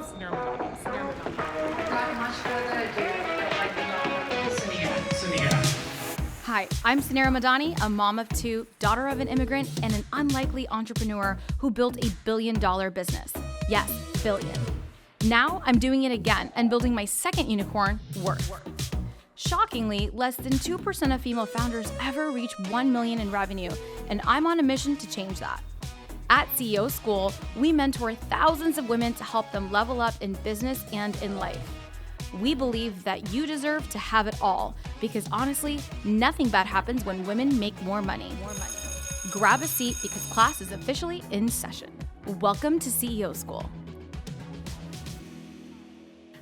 Suneera Madhani. Suneera Madhani. Without much further ado, I'd like to welcome Suneera. Hi, I'm Suneera Madhani, a mom of two, daughter of an immigrant, and an unlikely entrepreneur who built $1 billion business. Yes, billion. Now I'm doing it again and building my second unicorn, Worth. Shockingly, less than 2% of female founders ever reach 1 million in revenue, and I'm on a mission to change that. At CEO School, we mentor thousands of women to help them level up in business and in life. We believe that you deserve to have it all because honestly, nothing bad happens when women make more money. Grab a seat because class is officially in session. Welcome to CEO School.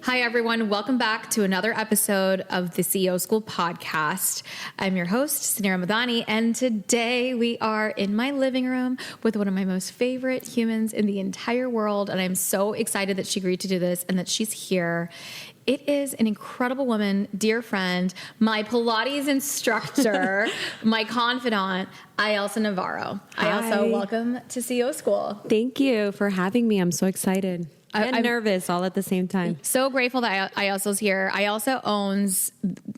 Hi, everyone. Welcome back to another episode of the CEO School podcast. I'm your host, Suneera Madhani, and today we are in my living room with one of my most favorite humans in the entire world, and I'm so excited that she agreed to do this and that she's here. It is an incredible woman, dear friend, my Pilates instructor, my confidant, Ailsa Navarro. Hi. Ailsa, welcome to CEO School. Thank you for having me. I'm so excited. I'm nervous all at the same time. So grateful that Ailsa's here. Ailsa owns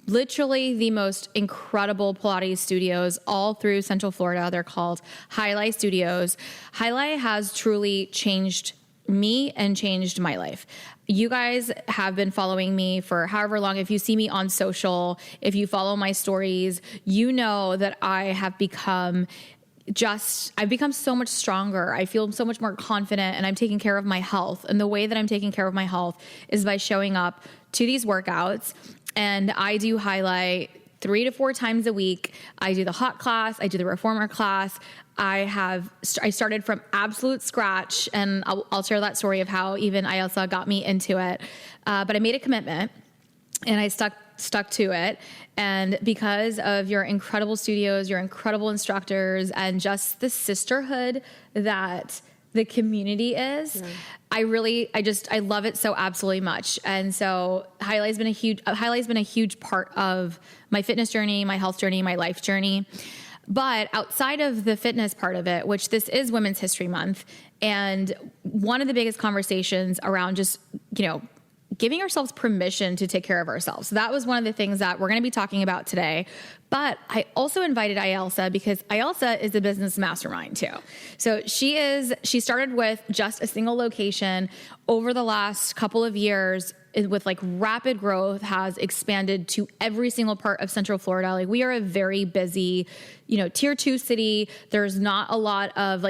literally the most incredible Pilates studios all through Central Florida. They're called HILI Studios. HILI has truly changed me and changed my life. You guys have been following me for however long. If you see me on social, if you follow my stories, you know that I have become I've become so much stronger. I feel so much more confident and I'm taking care of my health. And the way that I'm taking care of my health is by showing up to these workouts. And I do highlight 3 to 4 times a week. I do the hot class. I do the reformer class. I started from absolute scratch, and I'll share that story of how even Ailsa got me into it. But I made a commitment and I stuck to it. And because of your incredible studios, your incredible instructors, and just the sisterhood that the community is, yeah. I love it so absolutely much. And so HILI's been a huge part of my fitness journey, my health journey, my life journey. But outside of the fitness part of it, which this is Women's History Month, and one of the biggest conversations around just, giving ourselves permission to take care of ourselves. So that was one of the things that we're going to be talking about today. But I also invited Ailsa because Ailsa is a business mastermind too. So she started with just a single location. Over the last couple of years, with rapid growth, has expanded to every single part of Central Florida. We are a very busy, tier 2 city. There's not a lot of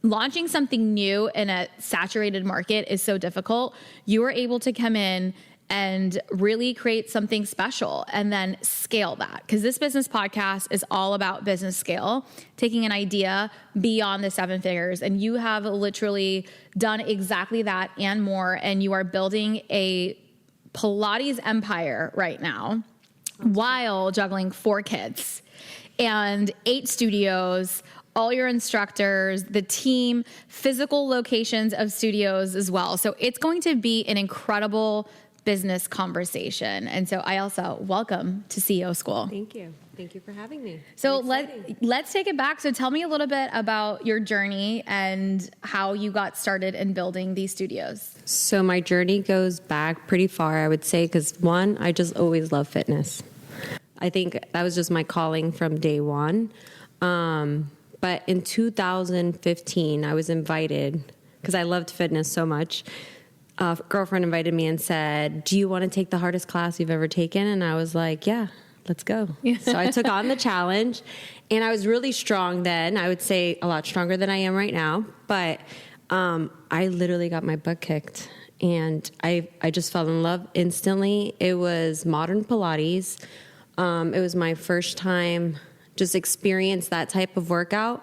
launching something new in a saturated market is so difficult. You are able to come in and really create something special and then scale that. Because this business podcast is all about business scale, taking an idea beyond the 7 figures. And you have literally done exactly that and more. And you are building a Pilates empire right now while juggling 4 kids and 8 studios, all your instructors, the team, physical locations of studios as well. So it's going to be an incredible business conversation. And so Ailsa, welcome to CEO School. Thank you. Thank you for having me. So let's take it back. So tell me a little bit about your journey and how you got started in building these studios. So my journey goes back pretty far, I would say, because one, I just always loved fitness. I think that was just my calling from day one. But in 2015, I was invited, because I loved fitness so much. A girlfriend invited me and said, "Do you want to take the hardest class you've ever taken?" And I was like, "Yeah, let's go." Yeah. So I took on the challenge, and I was really strong then. I would say a lot stronger than I am right now. But I literally got my butt kicked, and I just fell in love instantly. It was modern Pilates. It was my first time just experience that type of workout.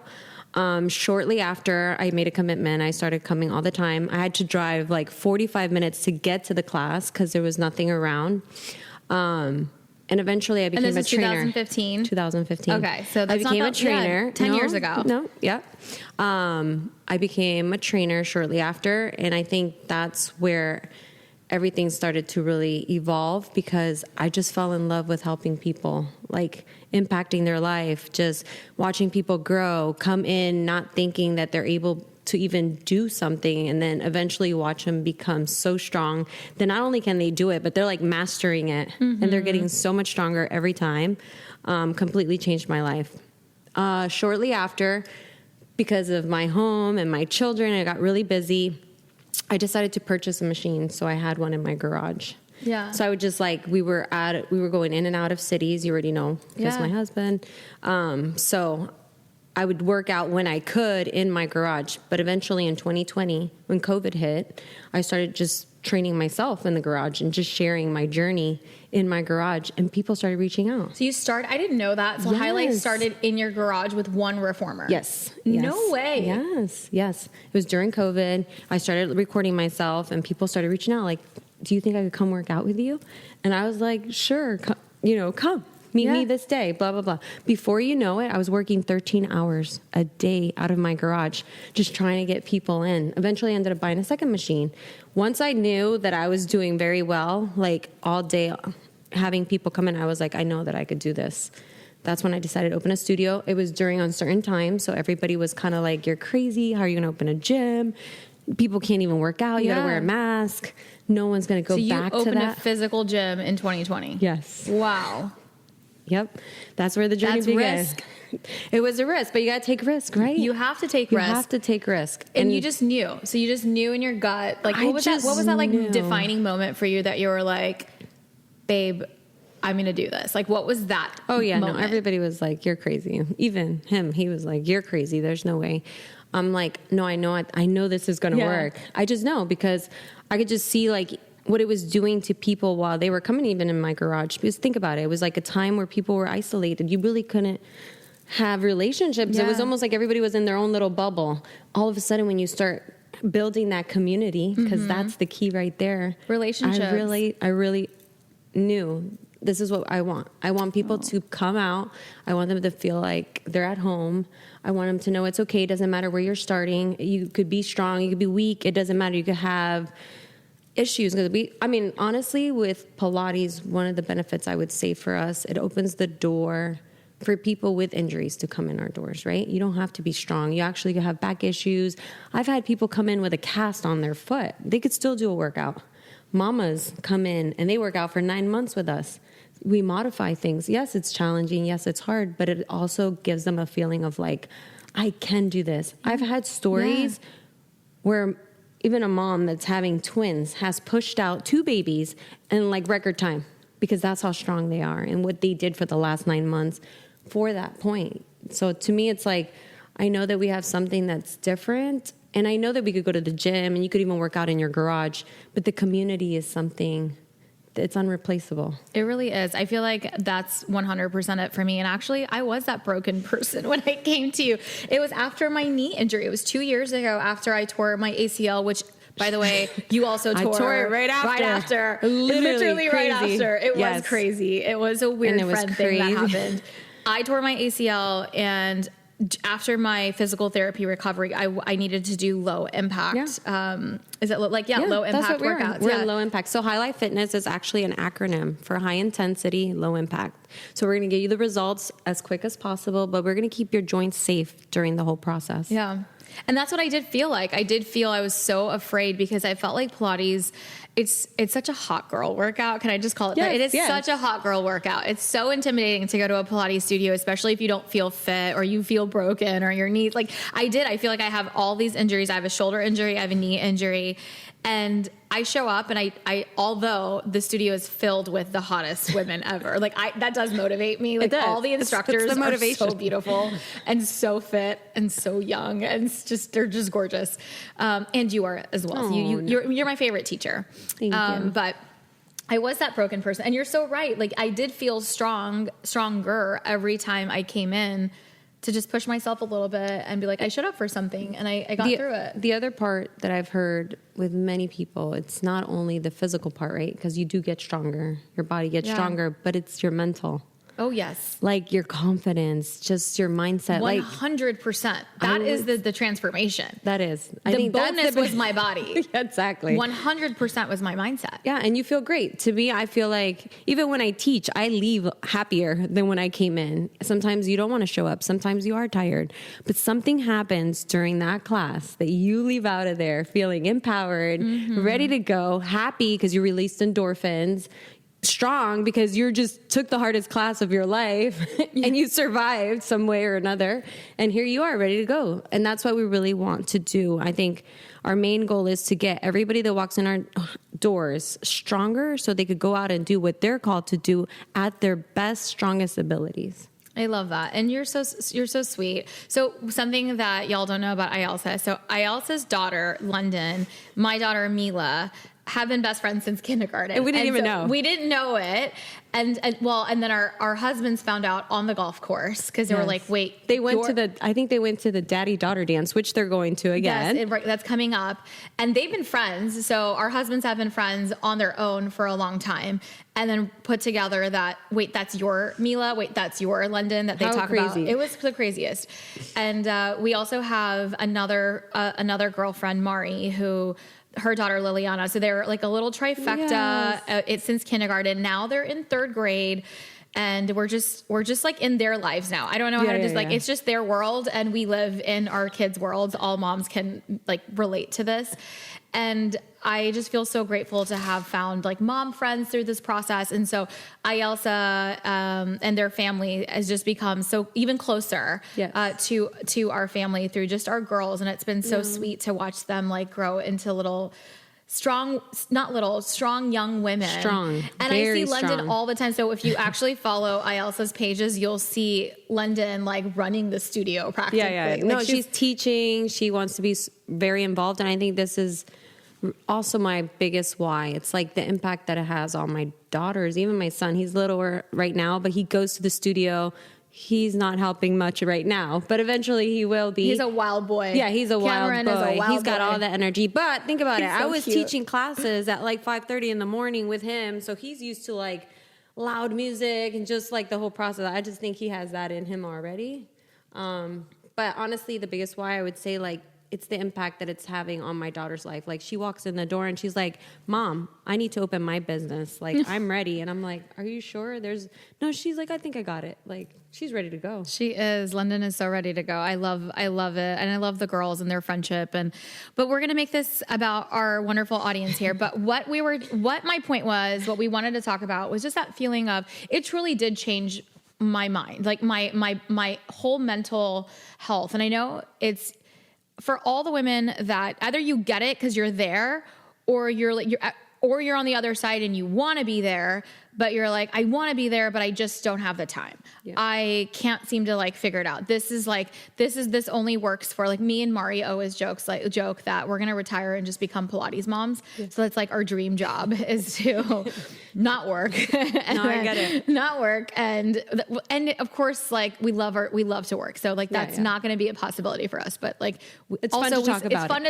Shortly after I made a commitment, I started coming all the time. I had to drive 45 minutes to get to the class because there was nothing around. And eventually I became a trainer. And this is 2015? 2015. Okay, so that's I became a trainer. Yeah, 10 years ago. No, yeah. I became a trainer shortly after, and I think that's where everything started to really evolve because I just fell in love with helping people, impacting their life, just watching people grow, come in not thinking that they're able to even do something, and then eventually watch them become so strong that not only can they do it, but they're like mastering it, and they're getting so much stronger every time. Completely changed my life. Shortly after, because of my home and my children, I got really busy. I decided to purchase a machine, so I had one in my garage. Yeah. So I would just like, we were going in and out of cities, you already know, because my husband. So I would work out when I could in my garage. But eventually in 2020, when COVID hit, I started just training myself in the garage and just sharing my journey in my garage, and people started reaching out. So I didn't know that. So HILI started in your garage with one reformer. Yes. No way. Yes. It was during COVID. I started recording myself, and people started reaching out like, do you think I could come work out with you? And I was like, sure, come. Meet me this day, blah, blah, blah. Before you know it, I was working 13 hours a day out of my garage, just trying to get people in. Eventually, I ended up buying a second machine. Once I knew that I was doing very well, like all day, having people come in, I was like, I know that I could do this. That's when I decided to open a studio. It was during uncertain times, so everybody was kind of like, you're crazy. How are you going to open a gym? People can't even work out. You got to wear a mask. No one's going to go back to that. So you opened a physical gym in 2020? Yes. Wow. Yep. That's where the journey began. Risk. It was a risk, but you got to take risk, right? You have to take risk. You have to take risk. And you just knew. So you just knew in your gut. Like, what was that like defining moment for you that you were like, babe, I'm going to do this? Like, what was that? Oh, yeah. moment? No, everybody was like, you're crazy. Even him, he was like, you're crazy. There's no way. I'm like, no, I know this is going to work. I just know, because I could just see like what it was doing to people while they were coming even in my garage. Because think about it. It was like a time where people were isolated. You really couldn't have relationships. Yeah. It was almost like everybody was in their own little bubble. All of a sudden, when you start building that community, because that's the key right there. Relationships. I really knew this is what I want. I want people to come out. I want them to feel like they're at home. I want them to know it's okay. It doesn't matter where you're starting. You could be strong. You could be weak. It doesn't matter. You could have issues. Honestly, with Pilates, one of the benefits I would say for us, it opens the door for people with injuries to come in our doors, right? You don't have to be strong. You actually could have back issues. I've had people come in with a cast on their foot. They could still do a workout. Mamas come in and they work out for 9 months with us. We modify things. Yes, it's challenging. Yes, it's hard, but it also gives them a feeling of like, I can do this. I've had stories where even a mom that's having twins has pushed out 2 babies in like record time, because that's how strong they are and what they did for the last 9 months for that point. So to me, it's like, I know that we have something that's different, and I know that we could go to the gym and you could even work out in your garage, but the community is something it's unreplaceable. It really is. I feel like that's 100% it for me. And actually, I was that broken person when I came to you. It was after my knee injury. It was 2 years ago after I tore my ACL, which, by the way, you also tore. I tore it right after. Literally right after. It Yes. was crazy. It was a weird friend thing that happened. I tore my ACL, and after my physical therapy recovery, I needed to do low impact. Is it low impact workouts? We're low impact. So HILI Fitness is actually an acronym for high intensity, low impact. So we're going to get you the results as quick as possible, but we're going to keep your joints safe during the whole process. Yeah. And that's what I did feel like. I was so afraid because I felt like Pilates, it's such a hot girl workout. Can I just call it that? It is such a hot girl workout. It's so intimidating to go to a Pilates studio, especially if you don't feel fit or you feel broken or your knees. Like I feel like I have all these injuries. I have a shoulder injury. I have a knee injury. And I show up and I although the studio is filled with the hottest women ever, that does motivate me. Like all the instructors are so beautiful and so fit and so young, and they're just gorgeous. And you are as well. So you're my favorite teacher. Thank you. But I was that broken person, and you're so right. Like I did feel stronger every time I came in, to just push myself a little bit and be like, I showed up for something, and I got through it. The other part that I've heard with many people, it's not only the physical part, right? Because you do get stronger, your body gets stronger, but it's your mental. Oh, yes. Like your confidence, just your mindset. 100%. That is the transformation. That is. The bonus was my body. Exactly. 100% was my mindset. Yeah, and you feel great. To me, I feel like even when I teach, I leave happier than when I came in. Sometimes you don't want to show up. Sometimes you are tired. But something happens during that class that you leave out of there feeling empowered, ready to go, happy because you released endorphins, strong because you just took the hardest class of your life and you survived some way or another. And here you are ready to go. And that's what we really want to do. I think our main goal is to get everybody that walks in our doors stronger so they could go out and do what they're called to do at their best, strongest abilities. I love that. And you're so sweet. So something that y'all don't know about Ailsa. So Ailsa's daughter, London, my daughter, Mila, have been best friends since kindergarten. And we didn't even know. We didn't know it. And then our husbands found out on the golf course because they were like, wait. I think they went to the daddy-daughter dance, which they're going to again. Yes, that's coming up. And they've been friends. So our husbands have been friends on their own for a long time. And then put together that, wait, that's your Mila. Wait, that's your London that they talk about. It was the craziest. And we also have another girlfriend, Mari, who... her daughter Liliana. So they're like a little trifecta. It's since kindergarten. Now they're in 3rd grade and we're just like in their lives now. I don't know how to it's just their world and we live in our kids' worlds. All moms can like relate to this. And I just feel so grateful to have found like mom friends through this process. And so Ailsa and their family has just become so even closer to our family through just our girls. And it's been so sweet to watch them like grow into strong young women. Strong. And I see London all the time. So if you actually follow Ailsa's pages, you'll see London like running the studio practically. Yeah. Like no, she's teaching. She wants to be very involved. And I think this is also my biggest why. It's like the impact that it has on my daughters, even my son. He's littler right now, but he goes to the studio. He's not helping much right now, but eventually he will be. He's a wild boy. Yeah, he's a Cameron wild boy. Is a wild he's got boy. all the energy. But think about it. So I was cute. teaching classes at like 5:30 in the morning with him, so he's used to like loud music and just like the whole process. I just think he has that in him already. But honestly, the biggest why I would say like it's the impact that it's having on my daughter's life. Like she walks in the door and she's like, "Mom, I need to open my business. Like I'm ready." And I'm like, "Are you sure?" No, she's like, "I think I got it." Like she's ready to go. She is. London is so ready to go. I love it. And I love the girls and their friendship. But we're going to make this about our wonderful audience here. But what my point was, what we wanted to talk about was just that feeling of, it truly did change my mind, like my whole mental health. And I know it's, for all the women that either you get it because you're there, or you're on the other side and you want to be there, but you're like, I want to be there, but I just don't have the time. Yeah. I can't seem to like figure it out. This only works for like me and Mari always joke that we're going to retire and just become Pilates moms. Yeah. So that's like our dream job is to not work. No, I get it. Not work. And of course, like we love to work. So like, that's not going to be a possibility for us, but like, it's fun to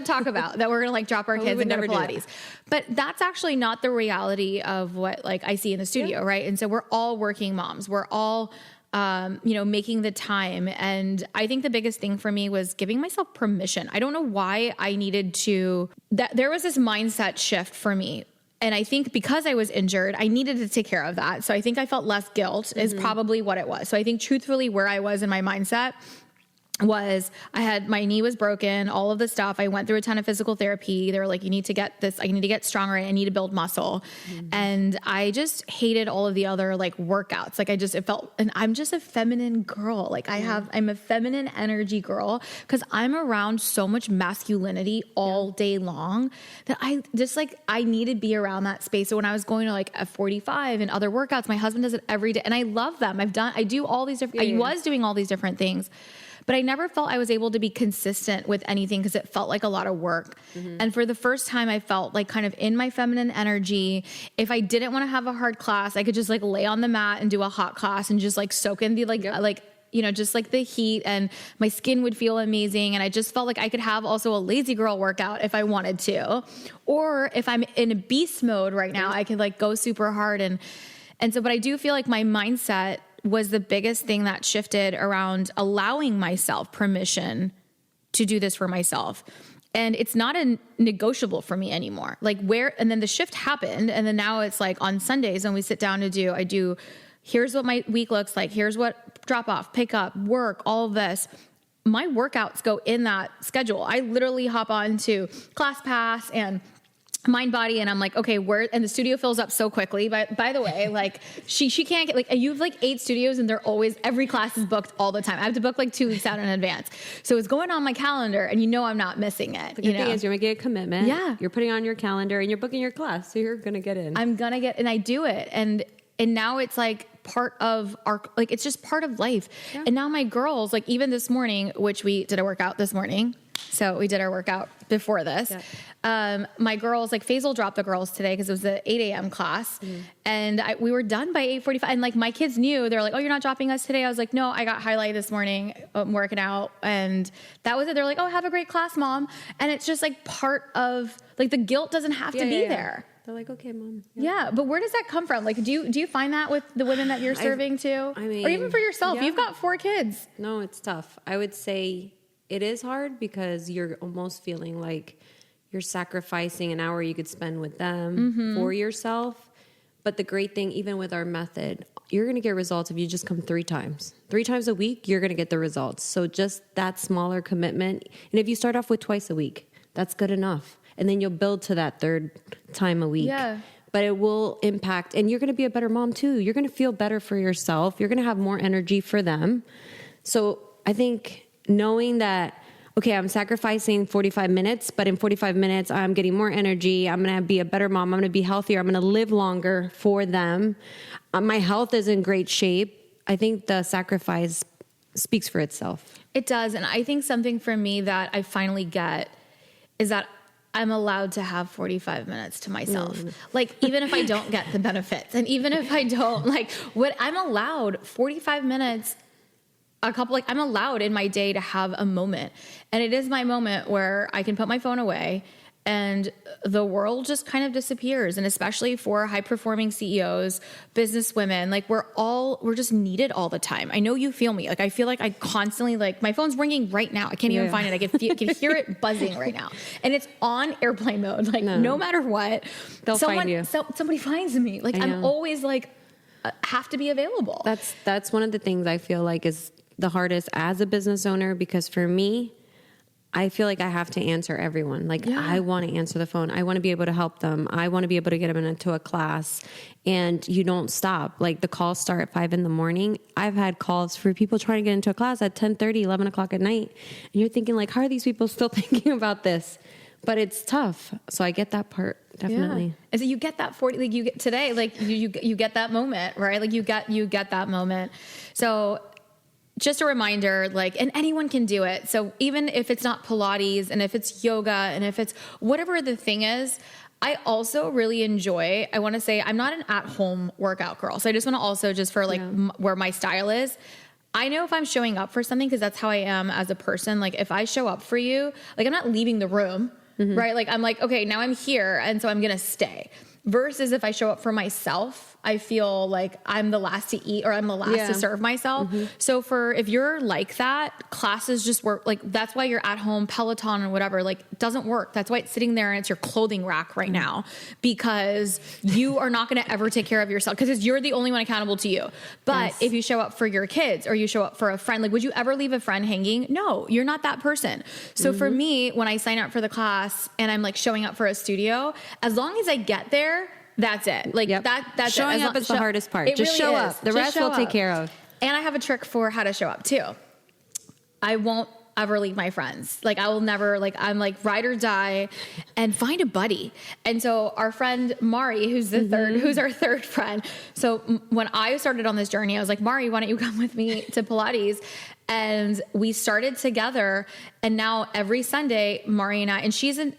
talk about that we're going to like drop our kids and go to Pilates. But that's actually not the reality of what like I see in the studio, right? And so we're all working moms. We're all, making the time. And I think the biggest thing for me was giving myself permission. I don't know why I needed to, that there was this mindset shift for me. And I think because I was injured, I needed to take care of that. So I think I felt less guilt is probably what it was. So I think truthfully where I was in my mindset was my knee was broken, all of the stuff. I went through a ton of physical therapy. They were like, you need to get this, I need to get stronger. I need to build muscle. And I just hated all of the other like workouts. Like it felt, and I'm just a feminine girl. Like I'm a feminine energy girl because I'm around so much masculinity all day long that I just like, I need to be around that space. So when I was going to like F45 and other workouts, my husband does it every day and I love them. I do all these different, I was doing all these different things. But I never felt I was able to be consistent with anything because it felt like a lot of work. And for the first time, I felt like kind of in my feminine energy. If I didn't want to have a hard class, I could just like lay on the mat and do a hot class and just like soak in the just like the heat, and my skin would feel amazing. And I just felt like I could have also a lazy girl workout if I wanted to. Or if I'm in a beast mode right now, I could like go super hard. And so, but I do feel like my mindset was the biggest thing that shifted around allowing myself permission to do this for myself. And it's not a negotiable for me anymore. Like and then the shift happened. And then now it's like on Sundays when we sit down I do, here's what my week looks like. Here's what drop off, pick up, work, all of this. My workouts go in that schedule. I literally hop on to ClassPass and Mind Body, and I'm like, okay, and the studio fills up so quickly. But by the way, like she can't get, like, you have like 8 studios and every class is booked all the time. I have to book like 2 weeks out in advance. So it's going on my calendar and I'm not missing it. The good thing is you're making a commitment. Yeah. You're putting on your calendar and you're booking your class. So you're going to get in. And I do it. And now it's like part of it's just part of life. Yeah. And now my girls, like even this morning, which we did a workout this morning. So we did our workout before this. Yeah. My girls, like Faisal dropped the girls today because it was the 8 a.m. class. Mm-hmm. And we were done by 8:45. And like my kids knew, they're like, oh, you're not dropping us today? I was like, no, I got HILI this morning. I'm working out. And that was it. They're like, oh, have a great class, Mom. And it's just like part of, like the guilt doesn't have to be there. They're like, okay, Mom. Yeah. But where does that come from? Like, do you find that with the women that you're serving too? I mean, or even for yourself? Yeah. You've got 4 kids. No, it's tough. I would say it is hard because you're almost feeling like you're sacrificing an hour you could spend with them for yourself. But the great thing, even with our method, you're going to get results if you just come 3 times. 3 times a week, you're going to get the results. So just that smaller commitment. And if you start off with twice a week, that's good enough. And then you'll build to that 3rd time a week. Yeah. But it will impact, and you're going to be a better mom too. You're going to feel better for yourself. You're going to have more energy for them. So I think knowing that, okay, I'm sacrificing 45 minutes, but in 45 minutes, I'm getting more energy. I'm going to be a better mom. I'm going to be healthier. I'm going to live longer for them. My health is in great shape. I think the sacrifice speaks for itself. It does. And I think something for me that I finally get is that I'm allowed to have 45 minutes to myself. No. Like, even if I don't get the benefits and even if I don't, like, I'm allowed 45 minutes I'm allowed in my day to have a moment. And it is my moment where I can put my phone away and the world just kind of disappears. And especially for high performing CEOs, business women, like we're just needed all the time. I know you feel me. Like, I feel like I constantly, like my phone's ringing right now. I can't even find it. I can hear it buzzing right now. And it's on airplane mode. Like no matter what, find you. Somebody finds me. Like I'm always like, have to be available. That's one of the things I feel like is the hardest as a business owner, because for me, I feel like I have to answer everyone. Like I want to answer the phone. I want to be able to help them. I want to be able to get them into a class, and you don't stop. Like the calls start at 5 a.m. I've had calls for people trying to get into a class at 10:30, 11 o'clock at night. And you're thinking like, how are these people still thinking about this? But it's tough. So I get that part. Definitely. Yeah. And so you get that 40, like you get today, like you get that moment, right? Like you get that moment. So just a reminder, like, and anyone can do it. So even if it's not Pilates and if it's yoga and if it's whatever the thing is, I also really enjoy, I want to say I'm not an at-home workout girl. So I just want to also just for like where my style is, I know if I'm showing up for something, because that's how I am as a person. Like if I show up for you, like I'm not leaving the room, right? Like I'm like, okay, now I'm here. And so I'm going to stay. Versus if I show up for myself, I feel like I'm the last to eat or I'm the last to serve myself. So if you're like that, classes just work. Like that's why you're at home, Peloton or whatever, like doesn't work. That's why it's sitting there and it's your clothing rack right now, because you are not going to ever take care of yourself because you're the only one accountable to you. But if you show up for your kids or you show up for a friend, like would you ever leave a friend hanging? No, you're not that person. So for me, when I sign up for the class and I'm like showing up for a studio, as long as I get there, that's it. Like that's showing up is the hardest part. Just show up. The rest we'll take care of. And I have a trick for how to show up too. I won't ever leave my friends. Like I will never, like I'm like ride or die, and find a buddy. And so our friend Mari, who's who's our third friend. So when I started on this journey, I was like, Mari, why don't you come with me to Pilates? And we started together, and now every Sunday, Mari and I, and she's an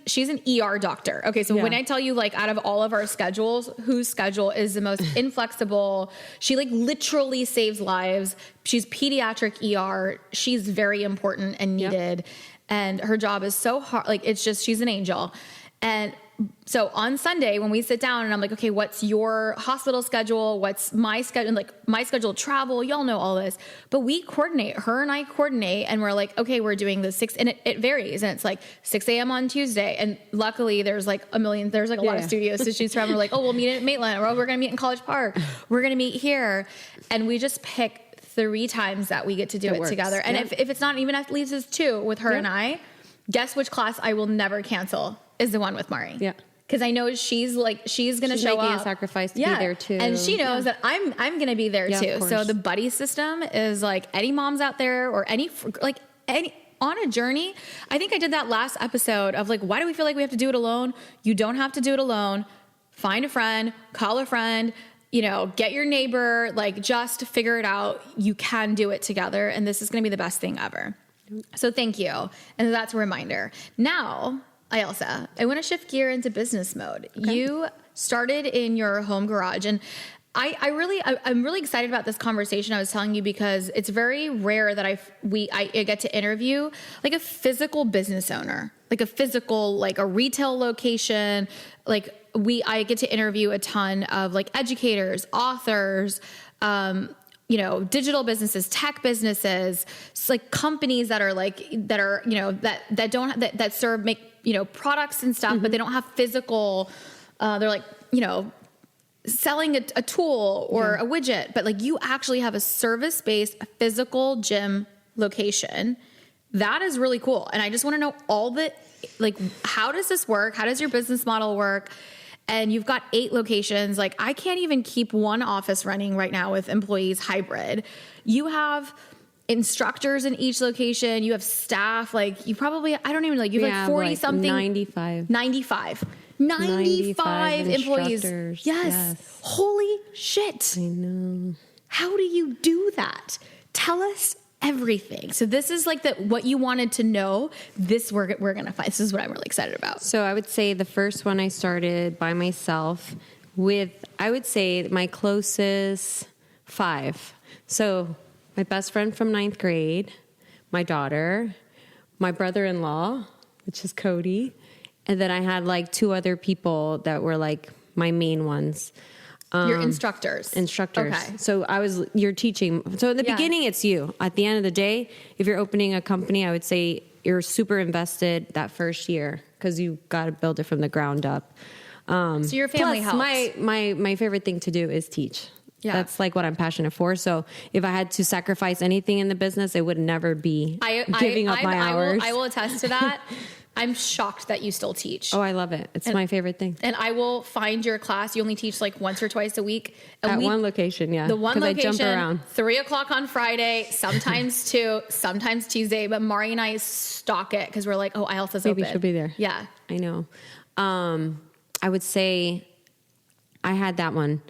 ER doctor. Okay. So when I tell you like out of all of our schedules, whose schedule is the most inflexible, she like literally saves lives. She's pediatric ER. She's very important and needed. And her job is so hard. Like it's just, she's an angel. And so on Sunday when we sit down and I'm like, okay, what's your hospital schedule? What's my schedule? Like my schedule, travel, y'all know all this, but we coordinate, her and I coordinate, and we're like, okay, we're doing the 6, and it varies. And it's like 6 a.m. on Tuesday. And luckily there's like a lot of studios to choose from. We're like, oh, we'll meet at Maitland, or we're going to meet in College Park. We're going to meet here. And we just pick 3 times that we get to do it together. And if it's not even at least it's 2 with her and I, guess which class I will never cancel is the one with Mari. Yeah. Because I know she's going to show making up. a sacrifice to be there too. And she knows that I'm going to be there too. So the buddy system is like any moms out there or any on a journey. I think I did that last episode of like, why do we feel like we have to do it alone? You don't have to do it alone. Find a friend, call a friend, get your neighbor, like just figure it out. You can do it together. And this is going to be the best thing ever. So thank you. And that's a reminder. Now, Ailsa, I want to shift gear into business mode. Okay. You started in your home garage, and I'm really excited about this conversation I was telling you, because it's very rare that I get to interview like a physical business owner, like a physical, like a retail location. Like I get to interview a ton of like educators, authors, digital businesses, tech businesses, like companies that serve, make, products and stuff, but they don't have physical, they're like, selling a tool or a widget, but like you actually have a service-based physical gym location. That is really cool. And I just want to know how does this work? How does your business model work? And you've got 8 locations. Like I can't even keep one office running right now with employees hybrid. You have instructors in each location. You have staff. Like you probably, I don't even know, you have like 40 something. 95 employees. Yes. Holy shit. I know. How do you do that? Tell us everything. So this is like what you wanted to know. We're going to find. This is what I'm really excited about. So I would say the first one I started by myself with, I would say my closest 5. So my best friend from 9th grade, my daughter, my brother-in-law, which is Cody. And then I had like 2 other people that were like my main ones. Your instructors. Instructors. Okay. So you're teaching. So in the beginning, it's you. At the end of the day, if you're opening a company, I would say you're super invested that first year because you got to build it from the ground up. So your family plus, helps. My favorite thing to do is teach. Yeah. That's like what I'm passionate for. So if I had to sacrifice anything in the business, it would never be giving up my hours. I will attest to that. I'm shocked that you still teach. Oh, I love it. It's my favorite thing. And I will find your class. You only teach like once or twice a week. At one location, yeah. The one location, I jump around. 3:00 on Friday, sometimes 2, sometimes Tuesday. But Mari and I stalk it because we're like, oh, Ailsa's open. Maybe she'll be there. Yeah. I know. I would say I had that one.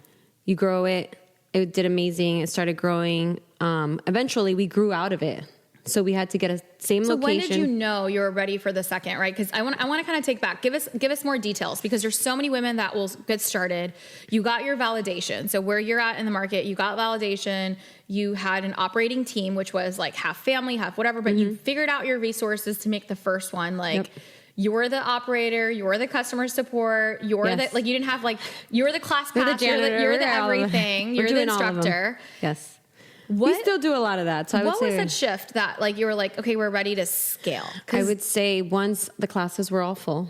You grow it. It did amazing. It started growing. Eventually, we grew out of it. So we had to get a same location. So when did you know you were ready for the second, right? Because I want to kind of take back. Give us more details, because there's so many women that will get started. You got your validation. So where you're at in the market, you got validation. You had an operating team, which was like half family, half whatever, but you figured out your resources to make the first one. Like you're the operator, you're the customer support, you're the, like you didn't have like, you're the class pass, you're the everything, you're the instructor. Yes. We still do a lot of that. So I would say, what was that shift that like you were like, okay, we're ready to scale? I would say once the classes were all full.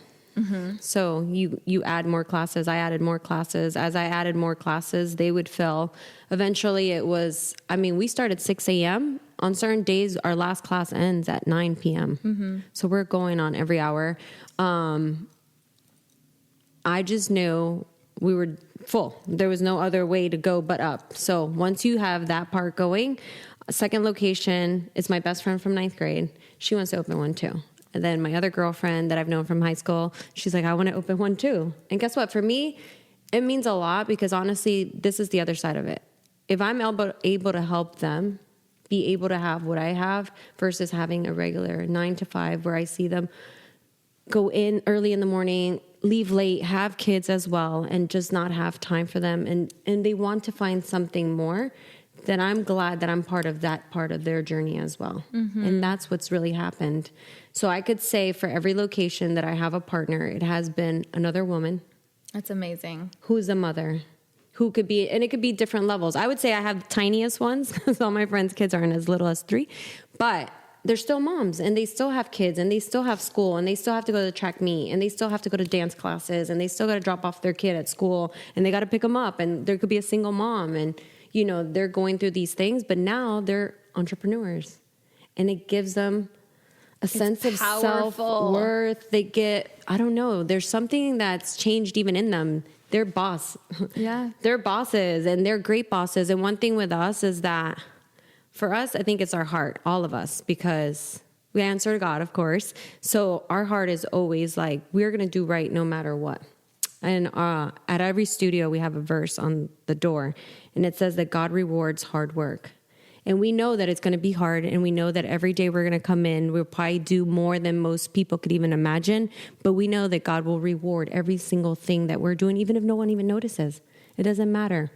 So you add more classes. I added more classes. As I added more classes, they would fill. Eventually it was, we started 6 a.m. On certain days, our last class ends at 9 p.m. So we're going on every hour. I just knew we were full. There was no other way to go but up. So once you have that part going, second location is my best friend from 9th grade. She wants to open one too. And then my other girlfriend that I've known from high school, she's like, I want to open one too. And guess what? For me, it means a lot because honestly, this is the other side of it. If I'm able to help them be able to have what I have versus having a regular 9 to 5 where I see them go in early in the morning, leave late, have kids as well, and just not have time for them. And they want to find something more. then I'm glad that I'm part of that part of their journey as well. And that's what's really happened. So I could say for every location that I have a partner, it has been another woman. That's amazing. Who's a mother, who could be, and it could be different levels. I would say I have the tiniest ones because all my friends' kids aren't as little as 3, but they're still moms and they still have kids and they still have school and they still have to go to the track meet and they still have to go to dance classes and they still got to drop off their kid at school and they got to pick them up, and there could be a single mom and, you know, they're going through these things, but now they're entrepreneurs and it gives them a sense of self-worth. They get, I don't know, there's something that's changed even in them. They're boss. Yeah. They're bosses and they're great bosses. And one thing with us is that for us, I think it's our heart, all of us, because we answer to God, of course. So our heart is always like, we're going to do right no matter what. And at every studio, we have a verse on the door, and it says that God rewards hard work. And we know that it's going to be hard, and we know that every day we're going to come in, we'll probably do more than most people could even imagine, but we know that God will reward every single thing that we're doing, even if no one even notices. It doesn't matter.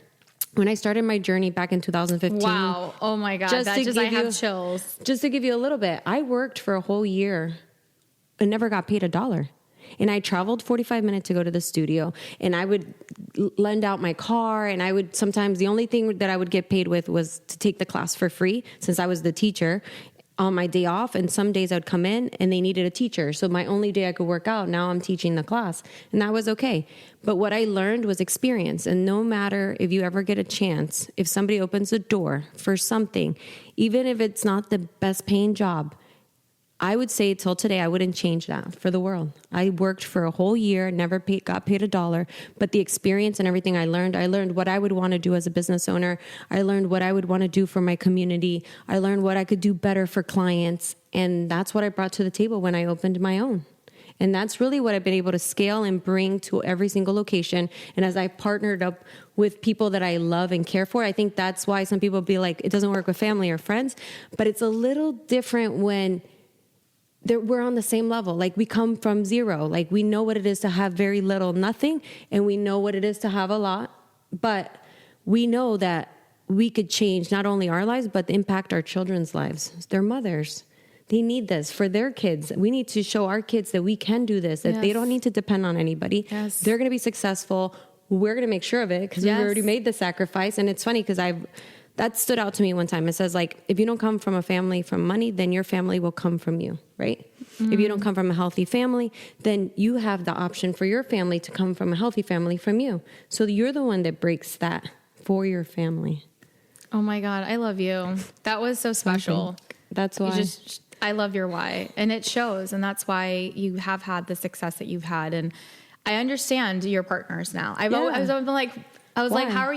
When I started my journey back in 2015. Wow. Oh my God. I have chills. Just to give you a little bit, I worked for a whole year and never got paid $1. And I traveled 45 minutes to go to the studio, and I would lend out my car, and I would sometimes, the only thing that I would get paid with was to take the class for free since I was the teacher on my day off. And some days I would come in and they needed a teacher. So my only day I could work out, now I'm teaching the class, and that was okay. But what I learned was experience. And no matter if you ever get a chance, if somebody opens a door for something, even if it's not the best paying job, I would say till today, I wouldn't change that for the world. I worked for a whole year, never got paid $1, but the experience and everything I learned what I would want to do as a business owner. I learned what I would want to do for my community. I learned what I could do better for clients. And that's what I brought to the table when I opened my own. And that's really what I've been able to scale and bring to every single location. And as I partnered up with people that I love and care for, I think that's why some people be like, it doesn't work with family or friends, but it's a little different when we're on the same level. Like, we come from zero. Like, we know what it is to have very little, nothing, and we know what it is to have a lot. But we know that we could change not only our lives, but impact our children's lives. Their mothers, they need this for their kids. We need to show our kids that we can do this, that they don't need to depend on anybody. Yes. They're going to be successful. We're going to make sure of it because we've already made the sacrifice. And it's funny because that stood out to me one time. It says, like, if you don't come from a family from money, then your family will come from you, right? If you don't come from a healthy family, then you have the option for your family to come from a healthy family from you. So you're the one that breaks that for your family. Oh my God. I love you. That was so special. That's why. I love your why, and it shows. And that's why you have had the success that you've had. And I understand your partners now. I was like, how are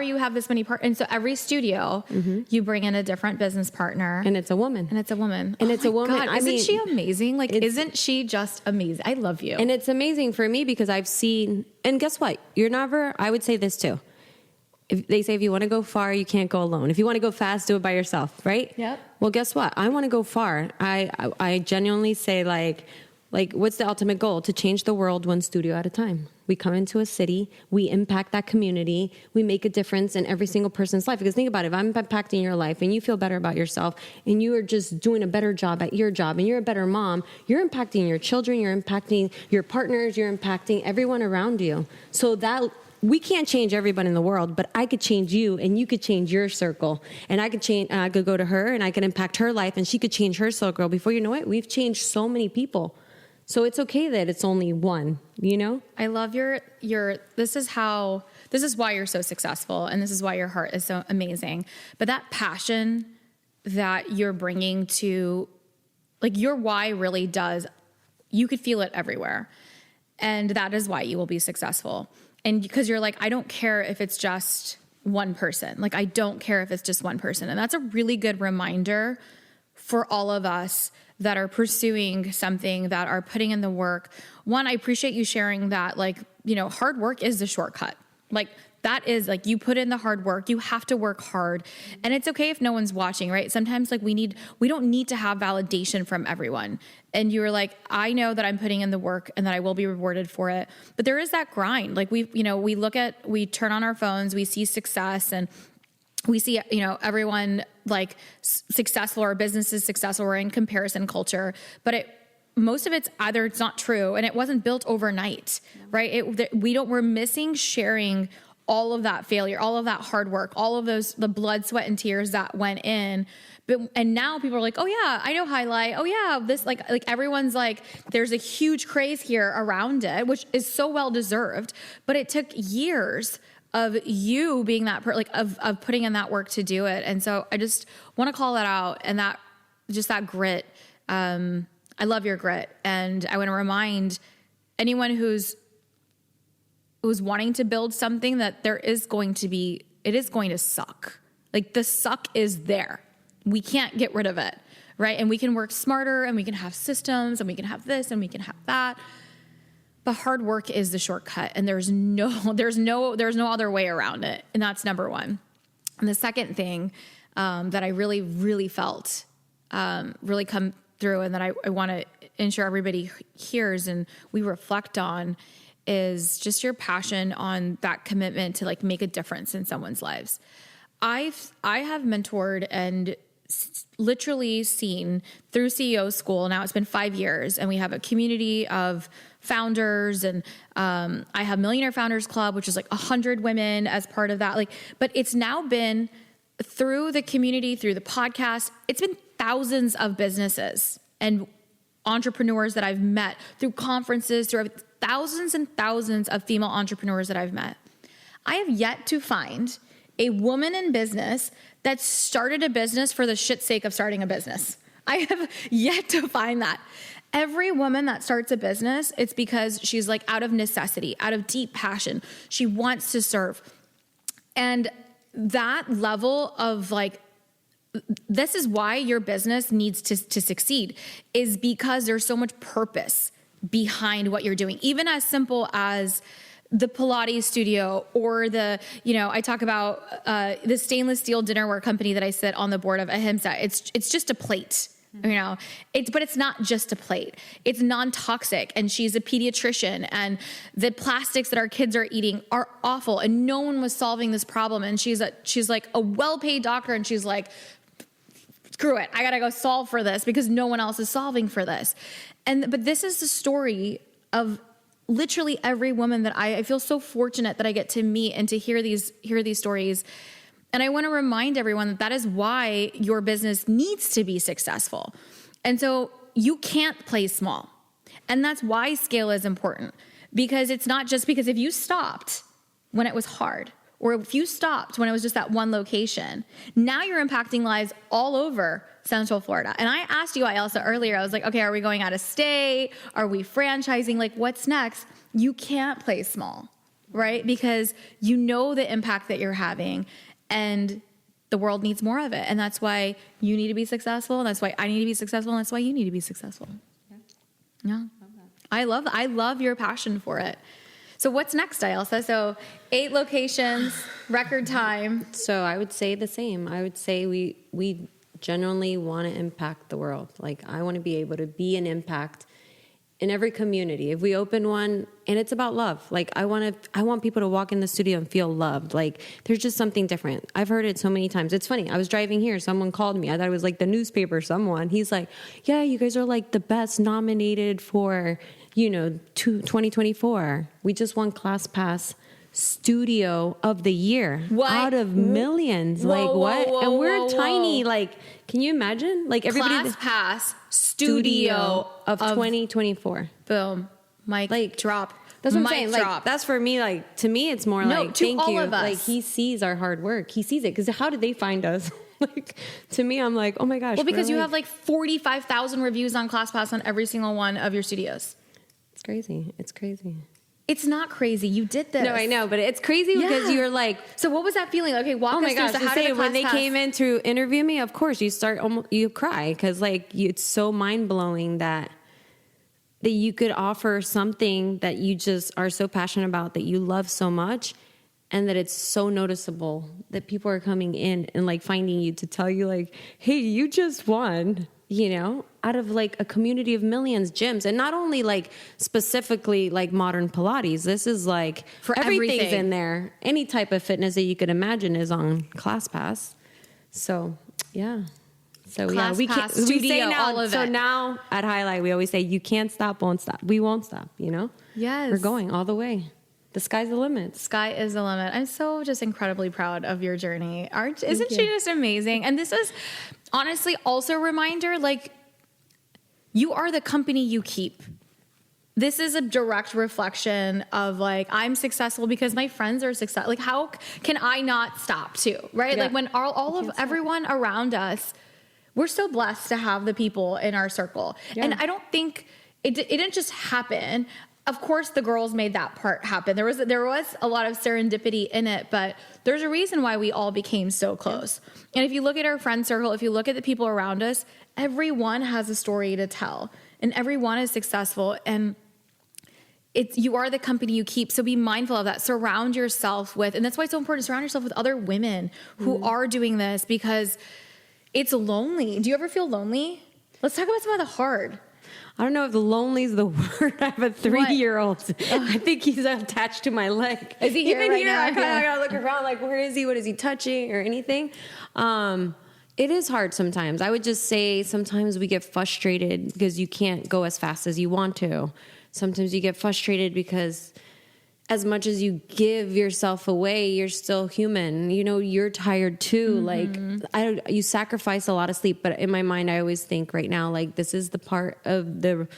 you have this many partners? And so every studio, you bring in a different business partner. And it's a woman. And it's a woman. Isn't she amazing? Like, isn't she just amazing? I love you. And it's amazing for me because I've seen, and guess what? I would say this too. They say if you want to go far, you can't go alone. If you want to go fast, do it by yourself, right? Yep. Well, guess what? I want to go far. I genuinely say, like, what's the ultimate goal? To change the world one studio at a time. We come into a city, we impact that community, we make a difference in every single person's life. Because think about it, if I'm impacting your life and you feel better about yourself and you are just doing a better job at your job and you're a better mom, you're impacting your children, you're impacting your partners, you're impacting everyone around you. So that we can't change everybody in the world, but I could change you and you could change your circle. And I could go to her and I could impact her life and she could change her circle. Before you know it, we've changed so many people. So it's okay that it's only one, you know? I love this is why you're so successful, and this is why your heart is so amazing. But that passion that you're bringing to, like, your why really does, you could feel it everywhere. And that is why you will be successful. And because you're like, I don't care if it's just one person. Like, I don't care if it's just one person. And that's a really good reminder for all of us that are pursuing something, that are putting in the work. One, I appreciate you sharing that, like, you know, hard work is the shortcut. Like, that is, like, you put in the hard work, you have to work hard. And it's okay if no one's watching, right? Sometimes, like, we don't need to have validation from everyone. And you were like, I know that I'm putting in the work and that I will be rewarded for it. But there is that grind. Like, we turn on our phones, we see success, and we see, everyone like successful or businesses successful. We're in comparison culture, but most of it's either it's not true and it wasn't built overnight, right? We're missing sharing all of that failure, all of that hard work, all of the blood, sweat, and tears that went in. And now people are like, oh yeah, I know HILI. Oh yeah, this like everyone's like, there's a huge craze here around it, which is so well deserved. But it took years of you being that of putting in that work to do it. And so I just want to call that out, and that grit. I love your grit, and I want to remind anyone who's wanting to build something that it is going to suck. Like the suck is there. We can't get rid of it, right? And we can work smarter, and we can have systems, and we can have this, and we can have that. But hard work is the shortcut, and there's no other way around it. And that's number one. And the second thing that I really, really felt really come through, and that I want to ensure everybody hears and we reflect on, is just your passion on that commitment to like make a difference in someone's lives. I have mentored and literally seen through CEO school. Now it's been 5 years, and we have a community of founders, and I have Millionaire Founders Club, which is like 100 women as part of that. But it's now been through the community, through the podcast, it's been thousands of businesses and entrepreneurs that I've met through conferences, through thousands and thousands of female entrepreneurs that I've met. I have yet to find a woman in business that started a business for the shit's sake of starting a business. I have yet to find that. Every woman that starts a business, it's because she's like out of necessity, out of deep passion. She wants to serve. And that level of like, this is why your business needs to succeed, is because there's so much purpose behind what you're doing. Even as simple as the Pilates studio, or I talk about the stainless steel dinnerware company that I sit on the board of, Ahimsa. It's just a plate, but it's not just a plate. It's non-toxic, and she's a pediatrician, and the plastics that our kids are eating are awful, and no one was solving this problem. And she's like a well-paid doctor, and she's like, screw it, I gotta go solve for this because no one else is solving for this. But this is the story of literally every woman that I feel so fortunate that I get to meet and to hear these stories. And I want to remind everyone that is why your business needs to be successful. And so you can't play small. And that's why scale is important, because it's not just because if you stopped when it was hard, or if you stopped when it was just that one location, now you're impacting lives all over Central Florida. And I asked you, Ailsa, earlier, I was like, okay, are we going out of state? Are we franchising? Like, what's next? You can't play small, right? Because you know the impact that you're having, and the world needs more of it. And that's why you need to be successful. And that's why I need to be successful. And that's why you need to be successful. Yeah. I love your passion for it. So what's next, Ailsa? So 8 locations, record time. So I would say the same. I would say we genuinely want to impact the world. Like, I want to be able to be an impact in every community. If we open one, and it's about love. Like, I want people to walk in the studio and feel loved. Like, there's just something different. I've heard it so many times. It's funny. I was driving here. Someone called me. I thought it was like the newspaper, someone. He's like, yeah, you guys are like the best nominated for, 2024. We just won ClassPass Studio of the Year. What? Out of millions. Whoa, what? And we're tiny. Like, can you imagine? Like, everybody. ClassPass Studio of 2024. Boom. Mic drop. That's what I'm saying. Like, that's for me. Like, to me, it's more like, to thank all you. Of us. Like, he sees our hard work. He sees it. Because how did they find us? Like, to me, I'm like, oh my gosh. Well, because you have like 45,000 reviews on ClassPass on every single one of your studios. It's crazy. It's crazy. It's not crazy. You did this. No, I know, but it's crazy because you're like. So what was that feeling? Okay, walk us through. So how did the when they came in to interview me, of course you cry because it's so mind blowing that you could offer something that you just are so passionate about, that you love so much, and that it's so noticeable that people are coming in and like finding you to tell you like, hey, you just won, you know, out of like a community of millions gyms. And not only like specifically like modern Pilates, this is like For everything's everything. in there. Any type of fitness that you could imagine is on ClassPass. So yeah. So yeah, we ClassPass, we say Studio, now, all of so it. now at Highlight, we always say, you can't stop, won't stop. We won't stop, you know? Yes. We're going all the way. The sky's the limit. Sky is the limit. I'm so just incredibly proud of your journey. Isn't she just amazing? And this is honestly also a reminder, like, you are the company you keep. This is a direct reflection of like, I'm successful because my friends are successful. Like, how can I not stop too? Right? Yeah. Like when all of everyone around us, we're so blessed to have the people in our circle. Yeah. And I don't think it didn't just happen. Of course, the girls made that part happen. There was a lot of serendipity in it, but there's a reason why we all became so close. And if you look at our friend circle, if you look at the people around us, everyone has a story to tell, and everyone is successful. And you are the company you keep. So be mindful of that. Surround yourself with, and that's why it's so important to surround yourself with other women who are doing this, because it's lonely. Do you ever feel lonely? Let's talk about some of the hard. I don't know if lonely is the word. I have a 3-year-old. I think he's attached to my leg. Is he here Even right here, now? I kind of gotta look around like, where is he? What is he touching or anything? It is hard sometimes. I would just say sometimes we get frustrated because you can't go as fast as you want to. Sometimes you get frustrated because as much as you give yourself away, you're still human. You know, you're tired too. Like you sacrifice a lot of sleep, but in my mind, I always think right now, like this is the part of the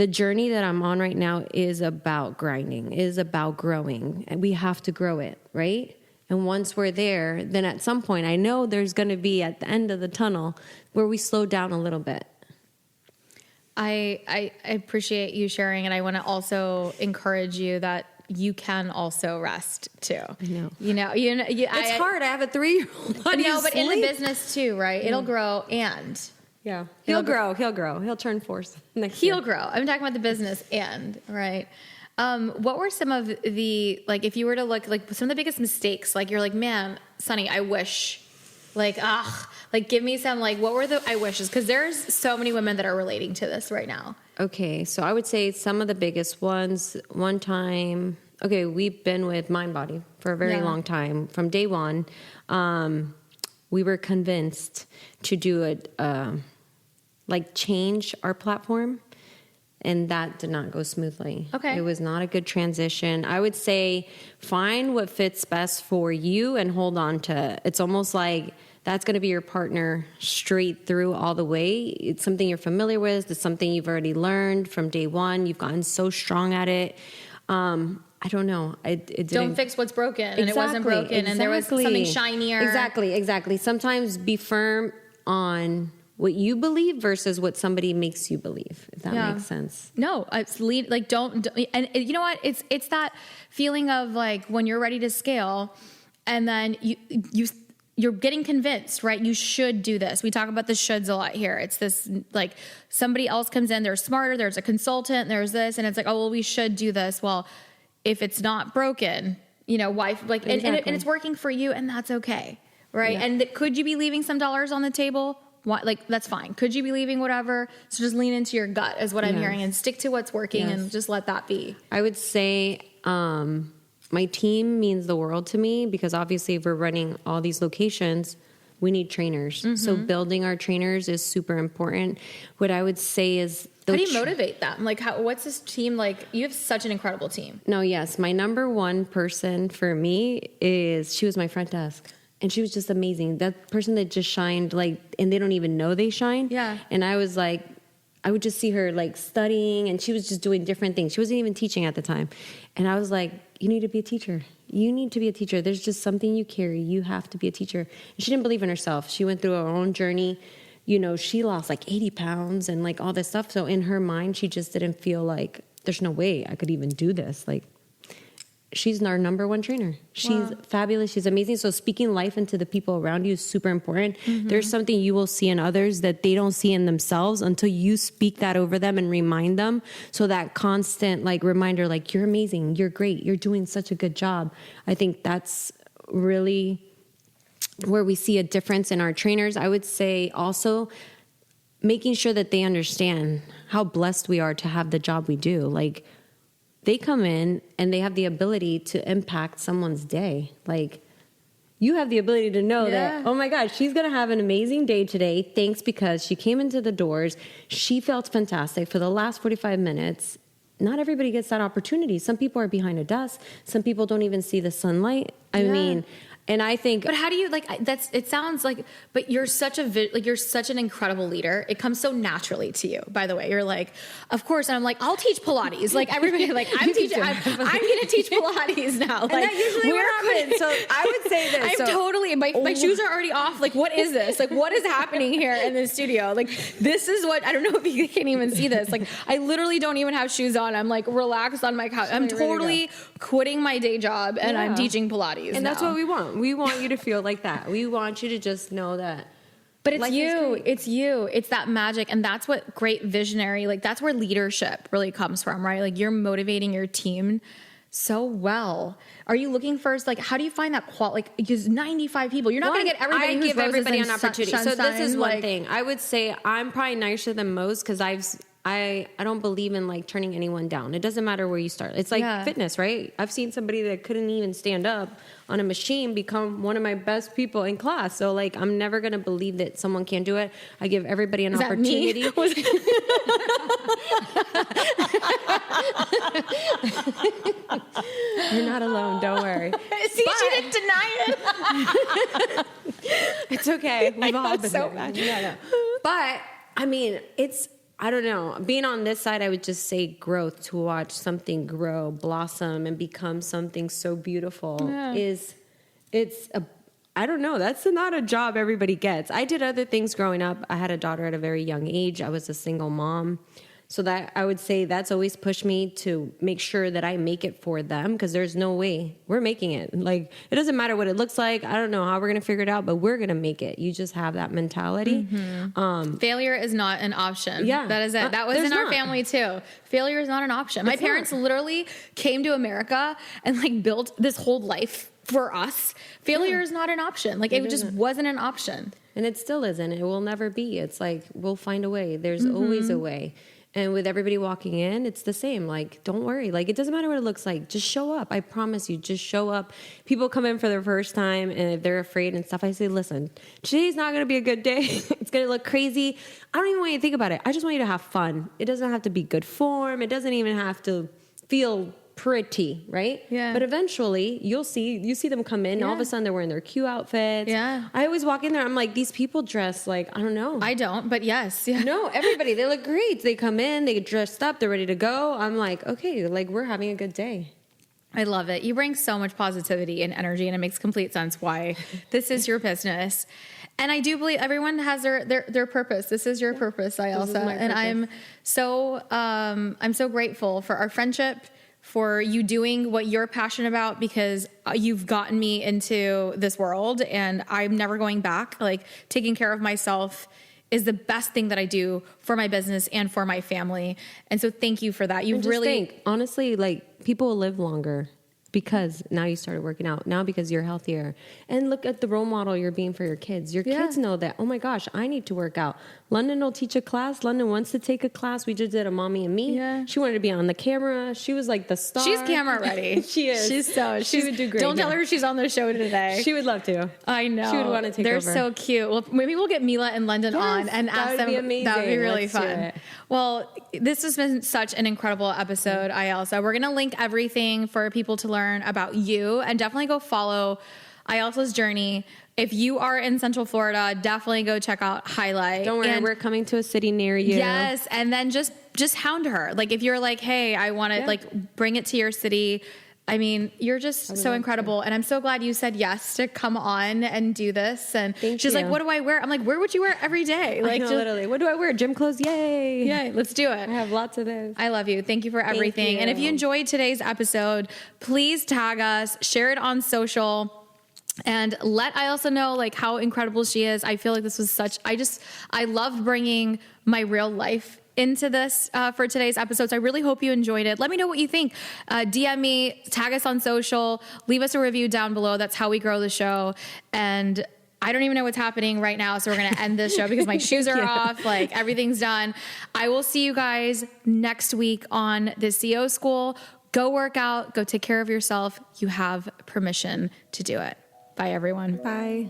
journey that I'm on right now is about grinding, is about growing, and we have to grow it, right? And once we're there, then at some point, I know there's going to be at the end of the tunnel where we slow down a little bit. I appreciate you sharing, and I want to also encourage you that you can also rest too. I know. It's Hard. I have a 3-year-old. No, but in the business too, right? It'll grow, and Yeah. He'll grow. He'll turn 4 next year. he'll grow. I'm talking about the business and, right? What were some of the, like, if you were to look, like, some of the biggest mistakes, like, you're like, man, Sunny, I wish, like, give me some, like, what were the I wishes? Because there's so many women that are relating to this right now. Okay, so I would say some of the biggest ones. One time, we've been with MindBody for a very long time. From day one, we were convinced to do change our platform, and that did not go smoothly. Okay. It was not a good transition. I would say find what fits best for you and hold on to. It's almost like that's going to be your partner straight through all the way. It's something you're familiar with. It's something you've already learned from day one. You've gotten so strong at it. I don't know. It didn't. Don't fix what's broken, and it wasn't broken, and there was something shinier. Exactly. Sometimes be firm on what you believe versus what somebody makes you believe, if that makes sense. No, it's don't, and you know what? It's that feeling of like when you're ready to scale, and then you're getting convinced, right? You should do this. We talk about the shoulds a lot here. It's this, like, somebody else comes in, they're smarter, there's a consultant, there's this, and it's like, oh, well, we should do this. Well, if it's not broken, why, like, and it's working for you, and that's okay, right? Yeah. And could you be leaving some dollars on the table? Like, that's fine. Could you be leaving whatever? So just lean into your gut is what I'm hearing, and stick to what's working and just let that be. I would say my team means the world to me because obviously if we're running all these locations, we need trainers. Mm-hmm. So building our trainers is super important. What I would say is... How do you motivate them? Like, what's this team like? You have such an incredible team. No, yes. My number one person for me she was my front desk. And she was just amazing. That person that just shined, like, and they don't even know they shine. Yeah. And I was like, I would just see her like studying, and she was just doing different things. She wasn't even teaching at the time. And I was like, you need to be a teacher. You need to be a teacher. There's just something you carry. You have to be a teacher. And she didn't believe in herself. She went through her own journey. She lost like 80 pounds and like all this stuff. So in her mind, she just didn't feel like there's no way I could even do this. Like, she's our number one trainer. She's fabulous. She's amazing. So speaking life into the people around you is super important. There's something you will see in others that they don't see in themselves until you speak that over them and remind them. So that constant like reminder, like, you're amazing, you're great, you're doing such a good job. I think that's really where we see a difference in our trainers. I would say also making sure that they understand how blessed we are to have the job we do. Like, they come in and they have the ability to impact someone's day. Like, you have the ability to know that, oh my God, she's going to have an amazing day today. Thanks, because she came into the doors. She felt fantastic for the last 45 minutes. Not everybody gets that opportunity. Some people are behind a desk. Some people don't even see the sunlight. I mean, and I think, but how do you it sounds like, but you're such you're such an incredible leader. It comes so naturally to you, by the way. You're like, of course. And I'm like, I'll teach Pilates. Like, everybody, like, I'm going to teach Pilates now. Like, and that usually what happens. So I would say this. I'm totally, my shoes are already off. Like, what is this? Like, what is happening here in the studio? Like, this is what, I don't know if you can even see this. Like, I literally don't even have shoes on. I'm like relaxed on my couch. I'm totally quitting my day job and I'm teaching Pilates. And that's what we want. We want you to feel like that. We want you to just know that. But it's you. It's you. It's that magic. And that's what great visionary, like, that's where leadership really comes from, right? Like, you're motivating your team so well. Are you looking first? Like, how do you find that like, because 95 people, you're not going to get everybody. I give everybody an opportunity. So this is one like, thing. I would say I'm probably nicer than most because I don't believe in like turning anyone down. It doesn't matter where you start. It's like fitness, right? I've seen somebody that couldn't even stand up on a machine become one of my best people in class. So like, I'm never going to believe that someone can't do it. I give everybody an opportunity. You're not alone. Don't worry. See, she didn't deny it. It's okay. We've all been so there. But I mean, I don't know. Being on this side, I would just say growth, to watch something grow, blossom, and become something so beautiful I don't know. That's not a job everybody gets. I did other things growing up. I had a daughter at a very young age. I was a single mom. So that, I would say, that's always pushed me to make sure that I make it for them, because there's no way we're making it. Like, it doesn't matter what it looks like. I don't know how we're going to figure it out, but we're going to make it. You just have that mentality. Failure is not an option. Yeah. That is it. That was in our family too. Failure is not an option. My parents literally came to America and like built this whole life for us. Failure is not an option. Like, it just wasn't an option. And it still isn't. It will never be. It's like, we'll find a way. There's always a way. And with everybody walking in, it's the same. Like, don't worry. Like, it doesn't matter what it looks like. Just show up. I promise you, just show up. People come in for their first time, and if they're afraid and stuff, I say, listen, today's not going to be a good day. It's going to look crazy. I don't even want you to think about it. I just want you to have fun. It doesn't have to be good form. It doesn't even have to feel pretty, right? Yeah. But eventually you see them come in and all of a sudden they're wearing their cute outfits. Yeah. I always walk in there, I'm like, these people dress like, I don't know. I don't, but yes. Yeah. No, everybody, they look great. They come in, they get dressed up, they're ready to go. I'm like, okay, like, we're having a good day. I love it. You bring so much positivity and energy, and it makes complete sense why this is your business. And I do believe everyone has their purpose. This is your purpose, Ailsa. And I'm so grateful for our friendship, for you doing what you're passionate about, because you've gotten me into this world and I'm never going back. Like, taking care of myself is the best thing that I do for my business and for my family. And so thank you for that. You really think, honestly, like, people will live longer because now you started working out, now because you're healthier. And look at the role model you're being for your kids. Your kids know that, oh my gosh, I need to work out. London will teach a class. London wants to take a class. We just did a Mommy and Me. Yeah. She wanted to be on the camera. She was like the star. She's camera ready. She is. She would do great. Don't tell her she's on the show today. She would love to. I know. She would want to take They're over. So cute. Well, maybe we'll get Mila and London on and ask them. That would be amazing. That would be really Let's fun. Well, this has been such an incredible episode, Ailsa. We're going to link everything for people to learn about you, and definitely go follow Ailsa's journey. If you are in Central Florida, definitely go check out HILI. Don't worry, we're coming to a city near you. Yes, and then just hound her. Like, if you're like, hey, I want to like bring it to your city, I mean, you're just so incredible. And I'm so glad you said yes to come on and do this. And she's like, what do I wear? I'm like, where would you wear every day? Like, literally, what do I wear? Gym clothes? Yay. Yeah, let's do it. I have lots of those. I love you. Thank you for everything. And if you enjoyed today's episode, please tag us, share it on social, and let Ailsa know like how incredible she is. I feel like this was I love bringing my real life into this for today's episode. So I really hope you enjoyed it. Let me know what you think. DM me, tag us on social, leave us a review down below. That's how we grow the show. And I don't even know what's happening right now. So we're going to end this show because my shoes are off. Like everything's done. I will see you guys next week on the CEO School. Go work out, go take care of yourself. You have permission to do it. Bye everyone. Bye.